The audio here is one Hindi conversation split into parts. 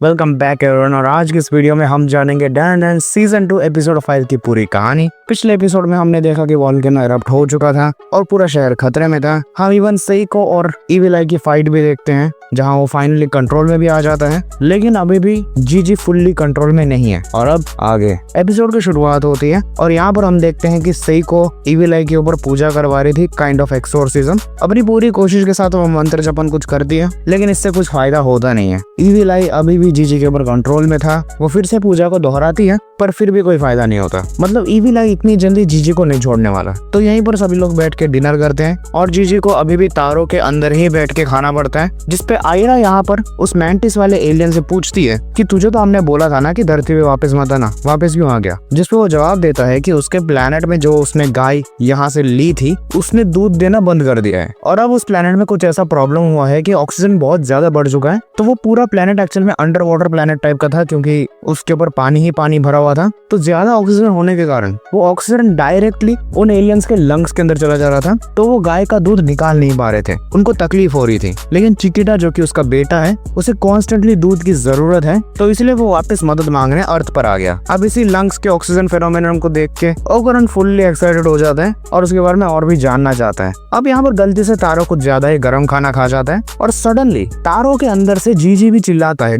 Welcome back everyone. और आज की इस वीडियो में हम जानेंगे डैन सीजन 2 एपिसोड 5 की पूरी कहानी। पिछले एपिसोड में हमने देखा कि वोल्केनो इरप्ट हो चुका था और पूरा शहर खतरे में था। हम इवन सेइको और इविल आई की फाइट भी देखते हैं जहां वो फाइनली कंट्रोल में भी आ जाता है, लेकिन अभी भी जीजी फुल्ली कंट्रोल में नहीं है। और अब आगे एपिसोड की शुरुआत होती है और यहाँ पर हम देखते हैं कि सेइको इविल आई के ऊपर पूजा करवा रही थी, काइंड ऑफ एक्सोर्सिज्म। अपनी पूरी कोशिश के साथ वो मंत्र जपन कुछ करती है, लेकिन इससे कुछ फायदा होता नहीं है। इविल आई अभी भी जीजी के ऊपर कंट्रोल में था। वो फिर से पूजा को दोहराती है पर फिर भी कोई फायदा नहीं होता। मतलब इविल आई इतनी जल्दी जीजी को नहीं छोड़ने वाला। तो यहीं पर सभी लोग बैठ के डिनर करते हैं और जीजी को अभी भी तारों के अंदर ही बैठ के खाना पड़ता है, जिसपे आयरा यहाँ पर उस मैंटिस वाले एलियन से पूछती है कि तुझे तो हमने बोला था ना कि धरती पे वापस मत आना, वापस क्यों आ गया? जिसपे वो जवाब देता है कि उसके प्लेनेट में जो उसने गाय यहाँ से ली थी उसने दूध देना बंद कर दिया है और अब उस प्लेनेट में कुछ ऐसा प्रॉब्लम हुआ है कि ऑक्सीजन बहुत ज्यादा बढ़ चुका है। तो वो पूरा प्लेनेट एक्चुअल में अंडर वाटर प्लेनेट टाइप का था, क्योंकि उसके ऊपर पानी ही पानी भरा हुआ था। तो ज्यादा ऑक्सीजन होने के कारण वो ऑक्सीजन डायरेक्टली उन एलियंस के लंग्स के अंदर चला जा रहा था। तो वो गाय का दूध निकाल नहीं पा रहे थे, उनको तकलीफ हो रही थी। लेकिन चिकिटा जो कि उसका बेटा है, उसे कॉन्स्टेंटली दूध की जरूरत है, तो इसलिए वो वापस मदद मांगने अर्थ पर आ गया। अब इसी लंग्स के ऑक्सीजन फेनोमेनन को देख के ओकरन फुल्ली एक्साइटेड हो जाता है और उसके बारे में और भी जानना चाहता है। अब यहाँ पर गलती से तारो कुछ ज्यादा ही गर्म खाना खा जाता है और सडनली तारो के अंदर से जीजी भी चिल्लाता है।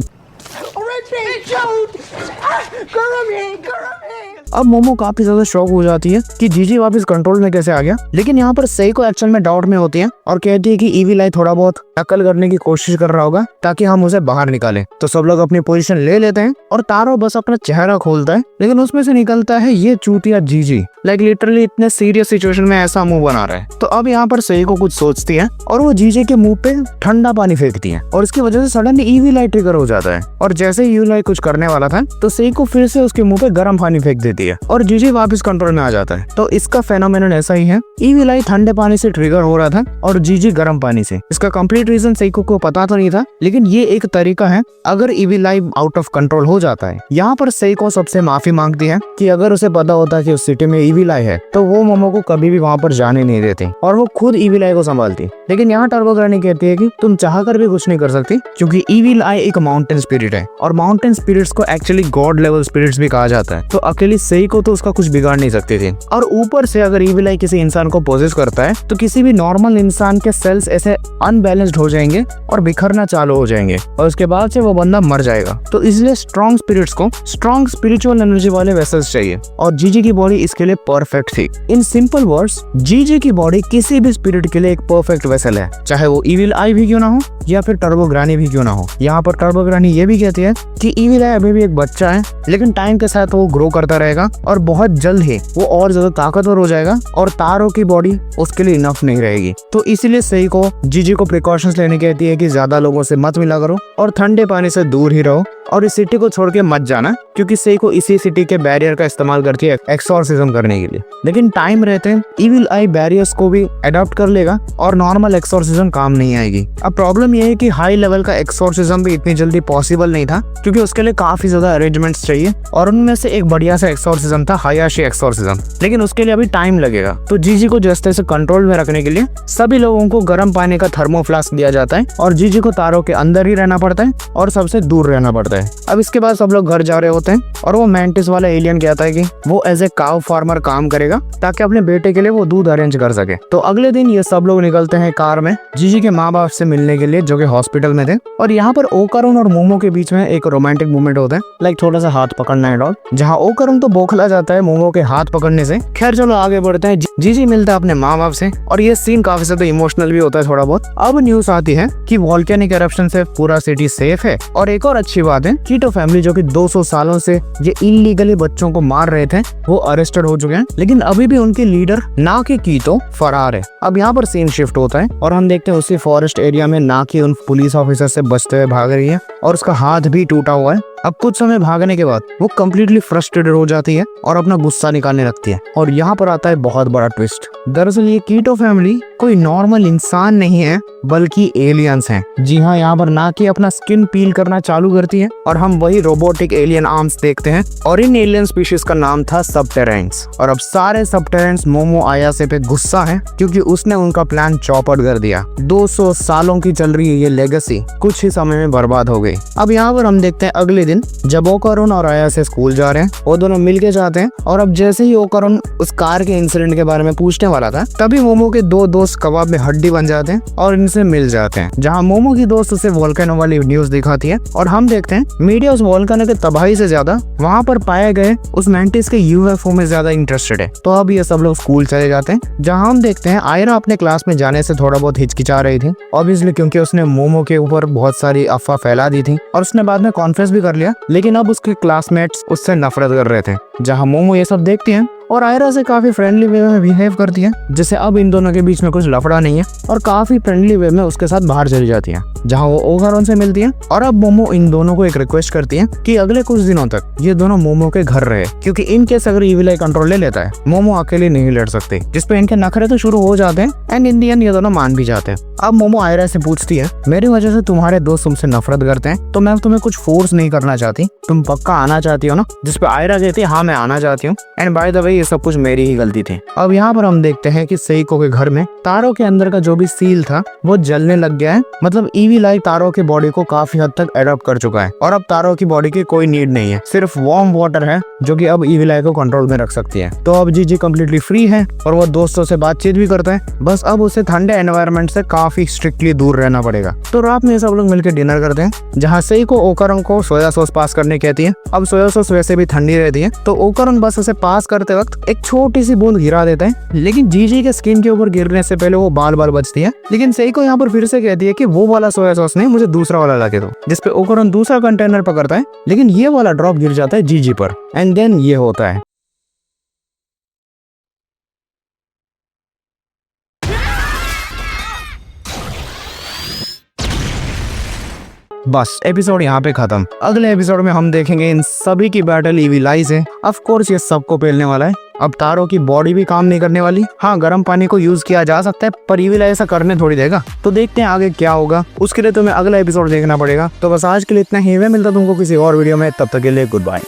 अब मोमो काफी ज्यादा शॉक हो जाती है कि जीजी वापस कंट्रोल में कैसे आ गया। लेकिन यहाँ पर सेइको एक्चुअल में डाउट में होती है और कहती है कि इविल आई थोड़ा बहुत नकल करने की कोशिश कर रहा होगा ताकि हम उसे बाहर निकालें। तो सब लोग अपनी पोजीशन ले लेते हैं और तारो बस अपना चेहरा खोलता है, लेकिन उसमें से निकलता है ये चूतिया जीजी। लाइक लिटरली इतने सीरियस सिचुएशन में ऐसा मुंह बना रहा है। तो अब यहाँ पर सेइको कुछ सोचती है और वो जीजी के मुंह पे ठंडा पानी फेंकती है और इसकी वजह से सडनली इविल आई ट्रिगर हो जाता है। और जैसे ही इविल आई कुछ करने वाला था तो सेइको फिर से उसके मुंह पे गर्म पानी फेंक देती है और जीजी वापस कंट्रोल में आ जाता है। तो इसका फेनोमेनन ऐसा ही है, इविल आई ठंडे पानी से ट्रिगर हो रहा था और जीजी गर्म पानी से। इसका कंप्लीट रीजन सेइको को पता तो नहीं था, लेकिन ये एक तरीका है अगर evil I out of control हो जाता है। यहाँ पर सेइको सबसे माफी मांगती है कि अगर उसे पता होता कि उस सिटी में इविल आई है तो वो मोमो को कभी भी वहाँ पर जाने नहीं देती और वो खुद इविल आई को संभालती। लेकिन यहाँ टर्बो ग्रैनी कहती है कि तुम चाहकर भी कुछ नहीं कर सकती, क्योंकि इविल आई एक माउंटेन स्पिरिट है और माउंटेन स्पिरिट्स को एक्चुअली गॉड लेवल स्पिरिट्स भी कहा जाता है। तो अकेली सेइको तो उसका कुछ बिगाड़ नहीं सकती थी। और ऊपर से अगर इविल आई किसी इंसान को पोजेस करता है तो किसी भी नॉर्मल इंसान के सेल्स ऐसे अनबैलेंस्ड हो जाएंगे और बिखरना चालू हो जाएंगे और उसके बाद से वो बंदा मर जाएगा। तो इसलिए स्ट्रॉन्ग स्पिरिट्स को स्ट्रॉन्ग स्पिरिचुअल एनर्जी वाले वेसल्स चाहिए और जीजी की बॉडी इसके लिए परफेक्ट थी। इन सिंपल वर्ड्स, जीजी की बॉडी किसी भी स्पिरिट के लिए एक परफेक्ट वेसल है, चाहे वो इविल आई भी क्यों ना हो या फिर टर्बो ग्रैनी भी क्यों ना हो। यहाँ पर टर्बो ग्रैनी ये भी कहती है कि इविल आई अभी भी एक बच्चा है, लेकिन टाइम के साथ वो ग्रो करता रहेगा और बहुत जल्द ही वो और ज्यादा ताकतवर हो जाएगा और तारो की बॉडी उसके लिए इनफ नहीं रहेगी। तो इसीलिए सेइको जीजी को प्रिकॉशंस लेने कहती है कि ज्यादा लोगों से मत मिला करो और ठंडे पानी से दूर ही रहो और इस सिटी को छोड़ के मत जाना, क्योंकि सेइको इसी सिटी के बैरियर का इस्तेमाल करती है एक्सोर्सिज्म करने के लिए। लेकिन टाइम रहते इविल आई बैरियर्स को भी अडॉप्ट कर लेगा और नॉर्मल एक्सोर्सिज्म काम नहीं आएगी। अब प्रॉब्लम ये है कि हाई लेवल का एक्सोर्सिज्म भी इतनी जल्दी पॉसिबल नहीं था, क्योंकि उसके लिए काफी ज्यादा अरेंजमेंट्स चाहिए और उनमें से एक बढ़िया सा एक्सोर्सिज्म था हायाशी एक्सोर्सिज्म, लेकिन उसके लिए अभी टाइम लगेगा। तो जीजी को जस्ते से कंट्रोल में रखने के लिए सभी लोगों को गर्म पानी का थर्मो फ्लास्क दिया जाता है और जीजी को तारों के अंदर ही रहना पड़ता है और सबसे दूर रहना पड़ता है। अब इसके बाद सब लोग घर जा रहे होते हैं और वो मैंटिस वाला एलियन कहता है कि वो एज ए काउ फार्मर काम करेगा ताकि अपने बेटे के लिए वो दूध अरेंज कर सके। तो अगले दिन ये सब लोग निकलते हैं कार में जीजी के माँ बाप से मिलने के लिए, जो कि हॉस्पिटल में थे। और यहाँ पर ओकरुन और मोमो के बीच में एक रोमांटिक मूवमेंट होता है, लाइक थोड़ा सा हाथ पकड़ना है और जहाँ ओकरुन तो बौखला जाता है मोमो के हाथ पकड़ने से। खैर चलो आगे बढ़ते हैं। जीजी मिलता है अपने माँ बाप से और ये सीन काफी ज्यादा इमोशनल भी होता है थोड़ा बहुत। अब न्यूज आती है कि वोल्केनिक एरप्शन से पूरा सिटी सेफ है और एक और अच्छी बात है, कीटो फैमिली जो कि 200 सालों से ये इलीगली बच्चों को मार रहे थे वो अरेस्टेड हो चुके हैं, लेकिन अभी भी उनके लीडर नाकी कीटो फरार है। अब यहाँ पर सीन शिफ्ट होता है और हम देखते हैं उसी फॉरेस्ट एरिया में नाकी उन पुलिस ऑफिसर से बचते हुए भाग रही है और उसका हाथ भी टूटा हुआ है अब कुछ समय भागने के बाद वो कम्प्लीटली फ्रस्ट्रेटेड हो जाती है और अपना गुस्सा निकालने लगती है। और यहाँ पर आता है बहुत बड़ा ट्विस्ट। दरअसल ये कीटो फैमिली कोई नॉर्मल इंसान नहीं है बल्कि एलियंस हैं। जी हाँ, यहाँ पर नाकी अपना स्किन पील करना चालू करती है और हम वही रोबोटिक एलियन आर्म्स देखते हैं। और इन एलियन स्पीशीज का नाम था सबटेरेंस। और अब सारे सबटेरेंस मोमो आयासे पे गुस्सा है क्योंकि उसने उनका प्लान चौपट कर दिया। 200 सालों की चल रही है ये लेगेसी कुछ ही समय में बर्बाद हो गई। अब यहाँ पर हम देखते हैं अगले दिन जब ओकारुन और आयासे स्कूल जा रहे हैं, वो दोनों मिलके जाते हैं। और अब जैसे ही ओकारुन उस कार के इंसिडेंट के बारे में पूछने वाला था, तभी मोमो के दो दोस्त कबाब में हड्डी बन जाते हैं और इनसे मिल जाते हैं। जहाँ मोमो की दोस्त उसे वोल्केनो वाली न्यूज दिखाती है और हम देखते हैं मीडिया उस वोल्केनो के तबाही से ज्यादा वहाँ पर पाए गए उस मेंटिस के यूएफओ में ज्यादा इंटरेस्टेड है। तो अब ये सब लोग स्कूल चले जाते हैं, जहाँ हम देखते हैं आयरा अपने क्लास में जाने से थोड़ा बहुत हिचकिचा रही थी, ऑब्वियसली क्योंकि उसने मोमो के ऊपर बहुत सारी अफवाह फैला दी थी और उसने बाद में कॉन्फेस भी कर लिया। लेकिन अब उसके क्लासमेट्स उससे नफरत कर रहे थे। जहाँ मोमो ये सब देखती है और आयरा से काफी फ्रेंडली वे में बिहेव करती है, जिससे अब इन दोनों के बीच में कुछ लफड़ा नहीं है और काफी फ्रेंडली वे में उसके साथ बाहर चली जाती है, जहाँ वो ओकारुन से मिलती है। और अब मोमो इन दोनों को एक रिक्वेस्ट करती है कि अगले कुछ दिनों तक ये दोनों मोमो के घर रहे, क्योंकि इन केस अगर इविल आई कंट्रोल ले लेता है मोमो अकेले नहीं लड़ सकते, जिसपे इनके नखरे तो शुरू हो जाते हैं एंड इन दी एंड ये दोनों मान भी जाते हैं। अब मोमो आयरा से पूछती है, मेरी वजह से तुम्हारे दोस्त तुमसे नफरत करते हैं तो मैं तुम्हें कुछ फोर्स नहीं करना चाहती, तुम पक्का आना चाहती हो ना? जिसपे आयरा कहती है, हाँ मैं आना चाहती हूँ एंड बाय द वे ये सब कुछ मेरी ही गलती थी। अब यहाँ पर हम देखते हैं कि सेइको के घर में तारो के अंदर का जो भी सील था वो जलने लग गया है। मतलब इविल आई तारो की बॉडी को काफी हद तक एडॉप्ट कर चुका है और अब तारो की बॉडी की कोई नीड नहीं है, सिर्फ वार्म वाटर है जो कि अब इविल आई को कंट्रोल में रख सकती है। तो अब जीजी कम्प्लीटली फ्री है और वो दोस्तों से बातचीत भी करता है, बस अब उसे ठंडे एनवायरनमेंट से काफी स्ट्रिक्टली दूर रहना पड़ेगा। तो रात में सब लोग मिलकर डिनर करते हैं, जहाँ सेइको ओकारुन को सोया सॉस पास करने कहती है। अब सोया सॉस वैसे भी ठंडी रहती है, तो ओकारुन बस उसे पास करते वक्त एक छोटी सी बूंद गिरा देता है, लेकिन जीजी के स्किन के ऊपर गिरने से पहले वो बाल बाल बचती है। लेकिन सेइको यहाँ पर फिर से कहती है कि वो वाला सोया सॉस नहीं, मुझे दूसरा वाला लाके दो, जिसपे ओकारुन दूसरा कंटेनर पकड़ता है, लेकिन ये वाला ड्रॉप गिर जाता है जीजी पर एंड देन ये होता है। बस एपिसोड यहाँ पे खत्म। अगले एपिसोड में हम देखेंगे इन सभी की बैटल इविल आई से। ऑफ कोर्स ये सबको पेलने वाला है। अब तारो की बॉडी भी काम नहीं करने वाली। हाँ, गर्म पानी को यूज किया जा सकता है पर इविल आई ऐसा करने थोड़ी देगा। तो देखते हैं आगे क्या होगा, उसके लिए तुम्हें अगला एपिसोड देखना पड़ेगा। तो बस आज के लिए इतना ही, मैं मिलता तुमको किसी और वीडियो में, तब तक के लिए गुड बाय।